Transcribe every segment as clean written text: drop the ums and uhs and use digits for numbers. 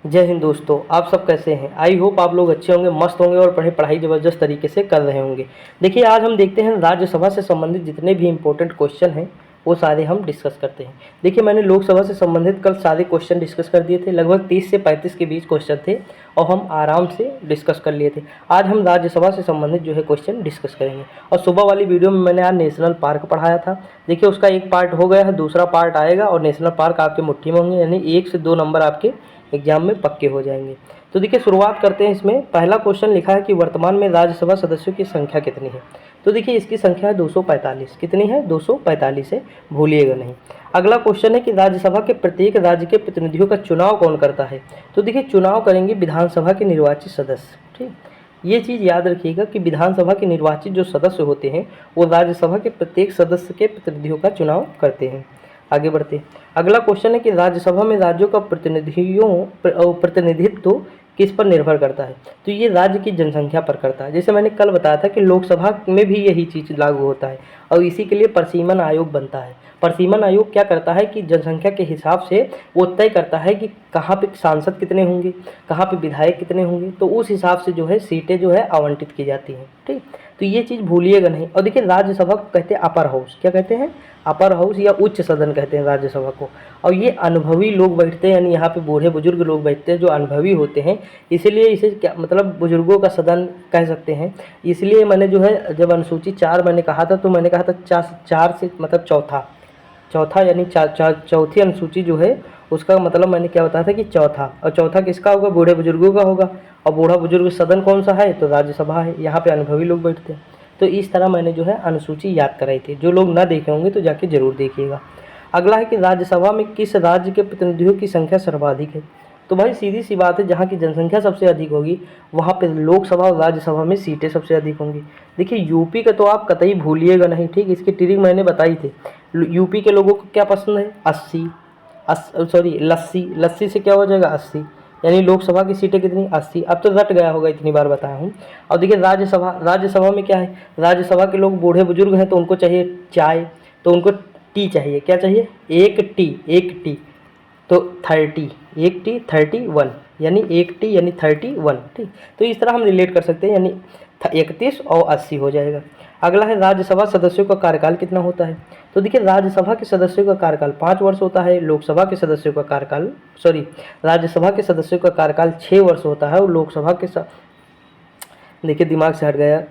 जय हिंद दोस्तों, आप सब कैसे हैं। आई होप आप लोग अच्छे होंगे, मस्त होंगे और पढ़ाई ज़बरदस्त तरीके से कर रहे होंगे। देखिए, आज हम देखते हैं राज्यसभा से संबंधित जितने भी इंपॉर्टेंट क्वेश्चन हैं वो सारे हम डिस्कस करते हैं। देखिए, मैंने लोकसभा से संबंधित कल सारे क्वेश्चन डिस्कस कर दिए थे। लगभग 30 से 35 के बीच क्वेश्चन थे और हम आराम से डिस्कस कर लिए थे। आज हम राज्यसभा से संबंधित जो है क्वेश्चन डिस्कस करेंगे। और सुबह वाली वीडियो में मैंने आज नेशनल पार्क पढ़ाया था। देखिए, उसका एक पार्ट हो गया है, दूसरा पार्ट आएगा और नेशनल पार्क आपके मुट्ठी में होंगे, यानी 1 से 2 नंबर आपके एग्जाम में पक्के हो जाएंगे। तो देखिए, शुरुआत करते हैं। इसमें पहला क्वेश्चन लिखा है कि वर्तमान में राज्यसभा सदस्यों की संख्या कितनी है। तो देखिए, इसकी संख्या है 245। कितनी है? 245 है, भूलिएगा नहीं। अगला क्वेश्चन है कि राज्यसभा के प्रत्येक राज्य के प्रतिनिधियों का चुनाव कौन करता है। तो देखिए, चुनाव करेंगे विधानसभा के निर्वाचित सदस्य। ठीक, ये चीज़ याद रखिएगा कि विधानसभा के निर्वाचित जो सदस्य होते हैं वो राज्यसभा के प्रत्येक सदस्य के प्रतिनिधियों का चुनाव करते हैं। आगे बढ़ते हैं। अगला क्वेश्चन है कि राज्यसभा में राज्यों का प्रतिनिधित्व किस पर निर्भर करता है। तो ये राज्य की जनसंख्या पर करता है। जैसे मैंने कल बताया था कि लोकसभा में भी यही चीज़ लागू होता है और इसी के लिए परसीमन आयोग बनता है। परसीमन आयोग क्या करता है कि जनसंख्या के हिसाब से वो तय करता है कि कहाँ पे सांसद कितने होंगे, कहाँ पे विधायक कितने होंगे, तो उस हिसाब से जो है सीटें जो है आवंटित की जाती हैं। ठीक, तो ये चीज़ भूलिएगा नहीं। और देखिए, राज्यसभा को कहते हैं अपर हाउस। क्या कहते हैं? अपर हाउस या उच्च सदन कहते हैं राज्यसभा को। और ये अनुभवी लोग बैठते हैं, यानी यहाँ पे बूढ़े बुजुर्ग लोग बैठते हैं जो अनुभवी होते हैं, इसीलिए इसे क्या मतलब बुजुर्गों का सदन कह सकते हैं। इसलिए मैंने जो है जब अनुसूची 4 मैंने कहा था तो मैंने कहा था 4 से मतलब चौथा यानी चौथी अनुसूची जो है उसका मतलब मैंने क्या बताया था कि चौथा। और चौथा किसका होगा? बूढ़े बुजुर्गों का होगा। और बूढ़ा बुजुर्ग सदन कौन सा है? तो राज्यसभा है। यहाँ पे अनुभवी लोग बैठते हैं। तो इस तरह मैंने जो है अनुसूची याद कराई थी। जो लोग ना देखे होंगे तो जाके जरूर देखिएगा। अगला है कि राज्यसभा में किस राज्य के प्रतिनिधियों की संख्या सर्वाधिक है। तो भाई सीधी सी बात है, जहाँ की जनसंख्या सबसे अधिक होगी वहाँ पे लोकसभा और राज्यसभा में सीटें सबसे अधिक होंगी। देखिए, यूपी का तो आप कतई भूलिएगा नहीं। ठीक, इसकी ट्रिक मैंने बताई थी। यूपी के लोगों को क्या पसंद है? 80 लस्सी। लस्सी से क्या हो जाएगा? 80। यानी लोकसभा की सीटें कितनी? 80। अब तो रट गया होगा, इतनी बार बताया हूँ। और देखिए, राज्यसभा में क्या है? राज्यसभा के लोग बूढ़े बुजुर्ग हैं तो उनको चाहिए चाय, तो उनको टी चाहिए। क्या चाहिए? एक टी तो 30, एक टी 31, यानी एक टी यानी 31। ठीक, तो इस तरह हम रिलेट कर सकते हैं, यानी 31 और 80 हो जाएगा। अगला है राज्यसभा सदस्यों का कार्यकाल कितना होता है। तो देखिए, राज्यसभा के सदस्यों का कार्यकाल 5 वर्ष होता है। लोकसभा के सदस्यों का कार्यकाल राज्यसभा के सदस्यों का कार्यकाल 6 वर्ष होता है। और लोकसभा के देखिए, दिमाग से हट गया।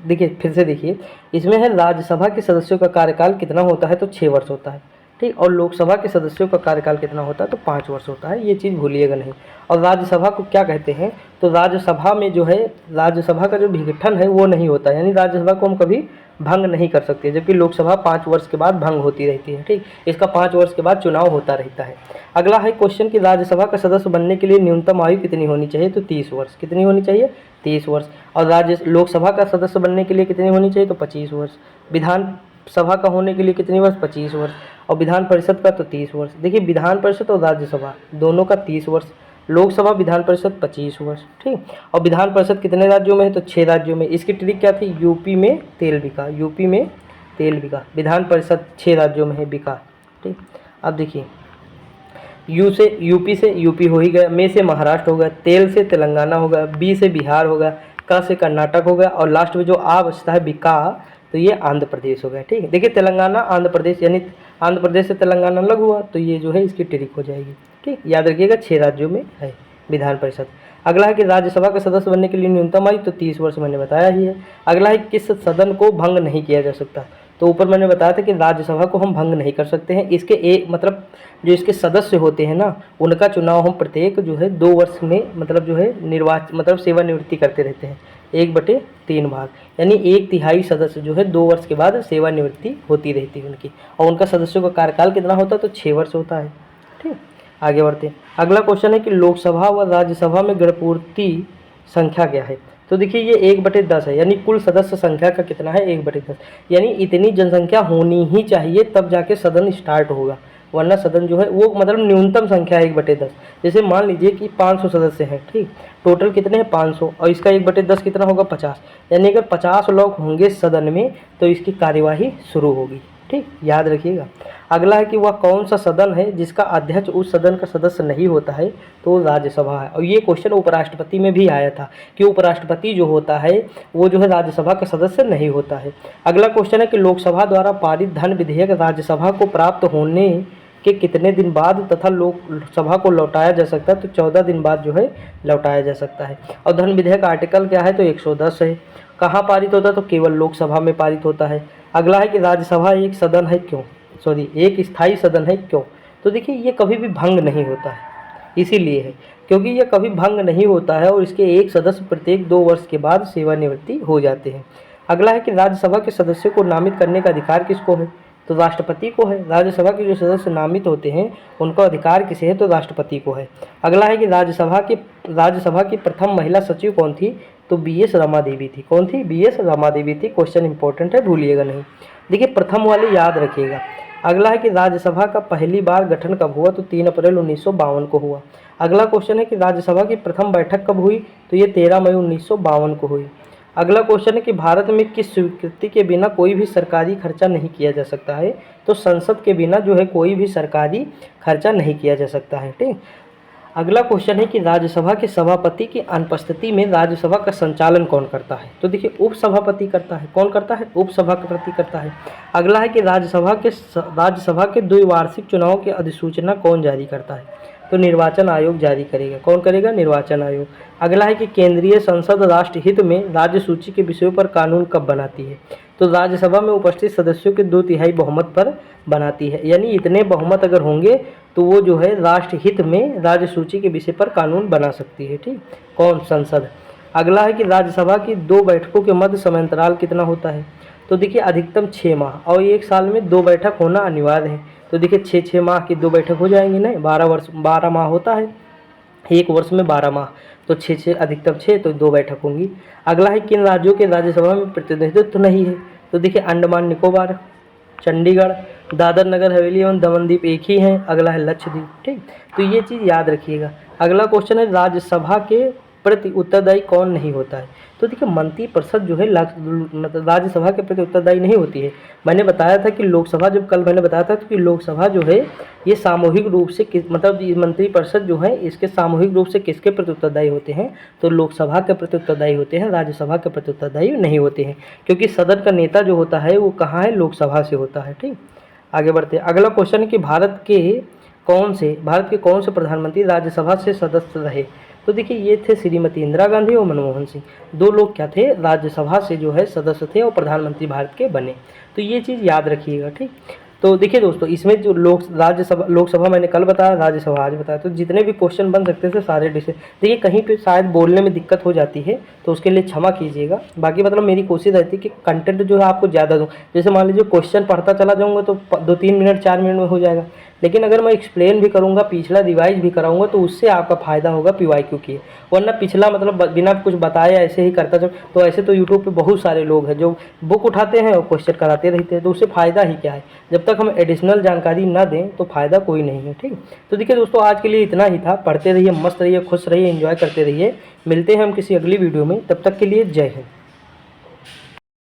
देखिए, फिर से देखिए, इसमें है राज्यसभा के सदस्यों का कार्यकाल कितना होता है, तो 6 वर्ष होता है। ठीक, और लोकसभा के सदस्यों का कार्यकाल कितना होता है, तो 5 वर्ष होता है। ये चीज़ भूलिएगा नहीं। और राज्यसभा को क्या कहते हैं, तो राज्यसभा में जो है राज्यसभा का जो विघटन है वो नहीं होता, यानी राज्यसभा को हम कभी भंग नहीं कर सकते, जबकि लोकसभा 5 वर्ष के बाद भंग होती रहती है। ठीक, इसका 5 वर्ष के बाद चुनाव होता रहता है। अगला है क्वेश्चन कि राज्यसभा का सदस्य बनने के लिए न्यूनतम आयु कितनी होनी चाहिए, तो 30 वर्ष। कितनी होनी चाहिए? 30 वर्ष। और लोकसभा का सदस्य बनने के लिए कितनी होनी चाहिए, तो 25 वर्ष। विधान सभा का होने के लिए कितनी वर्ष? 25 वर्ष। और विधान परिषद का तो 30 वर्ष। देखिए, विधान परिषद और राज्यसभा दोनों का 30 वर्ष। लोकसभा विधान परिषद 25 वर्ष। ठीक, और विधान परिषद कितने राज्यों में है, तो 6 राज्यों में। इसकी ट्रिक क्या थी? यूपी में तेल बिका। विधान परिषद 6 राज्यों में है, बिका। ठीक, अब देखिए, यूपी से यूपी हो ही गया, में से महाराष्ट्र हो गया, तेल से तेलंगाना हो गया, बी से बिहार हो गया, क से कर्नाटक हो गया, और लास्ट में जो आ बचता है बिका, तो ये आंध्र प्रदेश हो गया। ठीक है, देखिए, तेलंगाना आंध्र प्रदेश, यानी आंध्र प्रदेश से तेलंगाना अलग हुआ, तो ये जो है इसकी ट्रिक हो जाएगी। ठीक, याद रखिएगा 6 राज्यों में है विधान परिषद। अगला है कि राज्यसभा का सदस्य बनने के लिए न्यूनतम आयु, तो 30 वर्ष मैंने बताया ही है। अगला है किस सदन को भंग नहीं किया जा सकता। तो ऊपर मैंने बताया था कि राज्यसभा को हम भंग नहीं कर सकते हैं। इसके एक मतलब जो इसके सदस्य होते हैं ना, उनका चुनाव हम प्रत्येक जो है 2 वर्ष में मतलब जो है सेवानिवृत्ति करते रहते हैं। 1/3 भाग, यानी 1/3 सदस्य जो है 2 वर्ष के बाद सेवानिवृत्ति होती रहती है उनकी। और उनका सदस्यों का कार्यकाल कितना होता है, तो 6 वर्ष होता है। ठीक, आगे बढ़ते हैं। अगला क्वेश्चन है कि लोकसभा व राज्यसभा में गणपूर्ति संख्या क्या है। तो देखिए, ये 1/10 है, यानी कुल सदस्य संख्या का कितना है, 1/10। यानी इतनी जनसंख्या होनी ही चाहिए तब जाके सदन स्टार्ट होगा, वरना सदन जो है वो मतलब न्यूनतम संख्या है 1/10। जैसे मान लीजिए कि 500 सदस्य हैं। ठीक, टोटल कितने हैं? 500, और इसका 1/10 कितना होगा? 50। यानी अगर 50 लोग होंगे सदन में तो इसकी कार्यवाही शुरू होगी। ठीक, याद रखिएगा। अगला है कि वह कौन सा सदन है जिसका अध्यक्ष उस सदन का सदस्य नहीं होता है, तो राज्यसभा है। और ये क्वेश्चन उपराष्ट्रपति में भी आया था कि उपराष्ट्रपति जो होता है वो जो है राज्यसभा का सदस्य नहीं होता है। अगला क्वेश्चन है कि लोकसभा द्वारा पारित धन विधेयक राज्यसभा को प्राप्त होने के कितने दिन बाद तथा लोकसभा को लौटाया जा सकता है, तो 14 दिन बाद जो है लौटाया जा सकता है। और धन विधेयक आर्टिकल क्या है, तो 110 है। कहाँ पारित होता है, तो केवल लोकसभा में पारित होता है। अगला है कि राज्यसभा एक सदन है क्यों, एक स्थायी सदन है क्यों, तो देखिए ये कभी भी भंग नहीं होता है, इसीलिए है क्योंकि ये कभी भंग नहीं होता है और इसके एक सदस्य प्रत्येक 2 वर्ष के बाद सेवानिवृत्ति हो जाते हैं। अगला है कि राज्यसभा के सदस्यों को नामित करने का अधिकार किसको है, तो राष्ट्रपति को है। राज्यसभा के जो सदस्य नामित होते हैं उनका अधिकार किसे है, तो राष्ट्रपति को है। अगला है कि राज्यसभा की प्रथम महिला सचिव कौन थी, तो BS रमा देवी थी। कौन थी, BS रमा देवी थी। क्वेश्चन इंपॉर्टेंट है, भूलिएगा नहीं। देखिए प्रथम वाले याद रखिएगा। अगला है कि राज्यसभा का पहली बार गठन कब हुआ, तो 3 अप्रैल 1952 को हुआ। अगला क्वेश्चन है कि राज्यसभा की प्रथम बैठक कब हुई, तो ये 13 मई 1952 को हुई। अगला क्वेश्चन है कि भारत में किस स्वीकृति के बिना कोई भी सरकारी खर्चा नहीं किया जा सकता है, तो संसद के बिना जो है कोई भी सरकारी खर्चा नहीं किया जा सकता है। ठीक। अगला क्वेश्चन है कि राज्यसभा के सभापति की अनुपस्थिति में राज्यसभा का संचालन कौन करता है, तो देखिए उपसभापति करता है। कौन करता है, उपसभापति करता है। अगला है कि राज्यसभा के द्विवार्षिक चुनाव की अधिसूचना कौन जारी करता है, तो निर्वाचन आयोग जारी करेगा। कौन करेगा, निर्वाचन आयोग। अगला है कि केंद्रीय संसद राष्ट्रहित में राज्य सूची के विषयों पर कानून कब बनाती है, तो राज्यसभा में उपस्थित सदस्यों के 2/3 बहुमत पर बनाती है। यानी इतने बहुमत अगर होंगे तो वो जो है राष्ट्रहित में राज्य सूची के विषय पर कानून बना सकती है। ठीक, कौन, संसद। अगला है कि राज्यसभा की 2 बैठकों के मध्य समयांतराल कितना होता है, तो देखिए अधिकतम 6 माह, और 1 साल में 2 बैठक होना अनिवार्य है। तो देखिए 6 माह की 2 बैठक हो जाएंगी, नहीं 12 माह होता है, 1 वर्ष में 12 माह, तो 6 अधिकतम 6, तो 2 बैठक होंगी। अगला है किन राज्यों के राज्यसभा में प्रतिनिधित्व नहीं है, तो देखिए अंडमान निकोबार, चंडीगढ़, दादर नगर हवेली एवं दमनदीप एक ही हैं। अगला है लक्षद्वीप। ठीक, तो ये चीज़ याद रखिएगा। अगला क्वेश्चन है राज्यसभा के प्रति उत्तरदायी कौन नहीं होता है, तो देखिए मंत्रिपरिषद जो है मतलब राज्यसभा के प्रति उत्तरदायी नहीं होती है। मैंने बताया था कि लोकसभा, जब कल मैंने बताया था कि लोकसभा जो है ये सामूहिक रूप से मतलब मंत्रिपरिषद जो है इसके सामूहिक रूप से किसके प्रति उत्तरदायी होते हैं, तो लोकसभा के प्रति उत्तरदायी होते हैं, राज्यसभा के प्रति उत्तरदायी नहीं होते हैं, क्योंकि सदन का नेता जो होता है वो कहाँ है, लोकसभा से होता है। ठीक, आगे बढ़ते हैं। अगला क्वेश्चन है कि भारत के कौन से प्रधानमंत्री राज्यसभा से सदस्य रहे, तो देखिए ये थे श्रीमती इंदिरा गांधी और मनमोहन सिंह। 2 लोग क्या थे, राज्यसभा से जो है सदस्य थे और प्रधानमंत्री भारत के बने। तो ये चीज़ याद रखिएगा। ठीक, तो देखिए दोस्तों इसमें जो लोकसभा मैंने कल बताया, राज्यसभा आज बताया, तो जितने भी क्वेश्चन बन सकते थे सारे डिस्कस। देखिए कहीं पे शायद बोलने में दिक्कत हो जाती है तो उसके लिए क्षमा कीजिएगा। बाकी मतलब मेरी कोशिश रहती है कि कंटेंट जो है आपको ज़्यादा दूँ। जैसे मान लीजिए क्वेश्चन पढ़ता चला जाऊँगा तो 2-3 मिनट 4 मिनट में हो जाएगा, लेकिन अगर मैं एक्सप्लेन भी करूँगा, पिछला रिवाइज भी कराऊँगा, तो उससे आपका फ़ायदा होगा PYQ की। वरना पिछला मतलब बिना कुछ बताए ऐसे ही करता जाओ, तो ऐसे तो यूट्यूब पे बहुत सारे लोग हैं जो बुक उठाते हैं और क्वेश्चन कराते रहते हैं, तो उससे फ़ायदा ही क्या है। जब तक हम एडिशनल जानकारी ना दें तो फ़ायदा कोई नहीं है। ठीक, तो देखिए दोस्तों आज के लिए इतना ही था। पढ़ते रहिए, मस्त रहिए, खुश रहिए, एंजॉय करते रहिए। मिलते हैं हम किसी अगली वीडियो में, तब तक के लिए जय हिंद।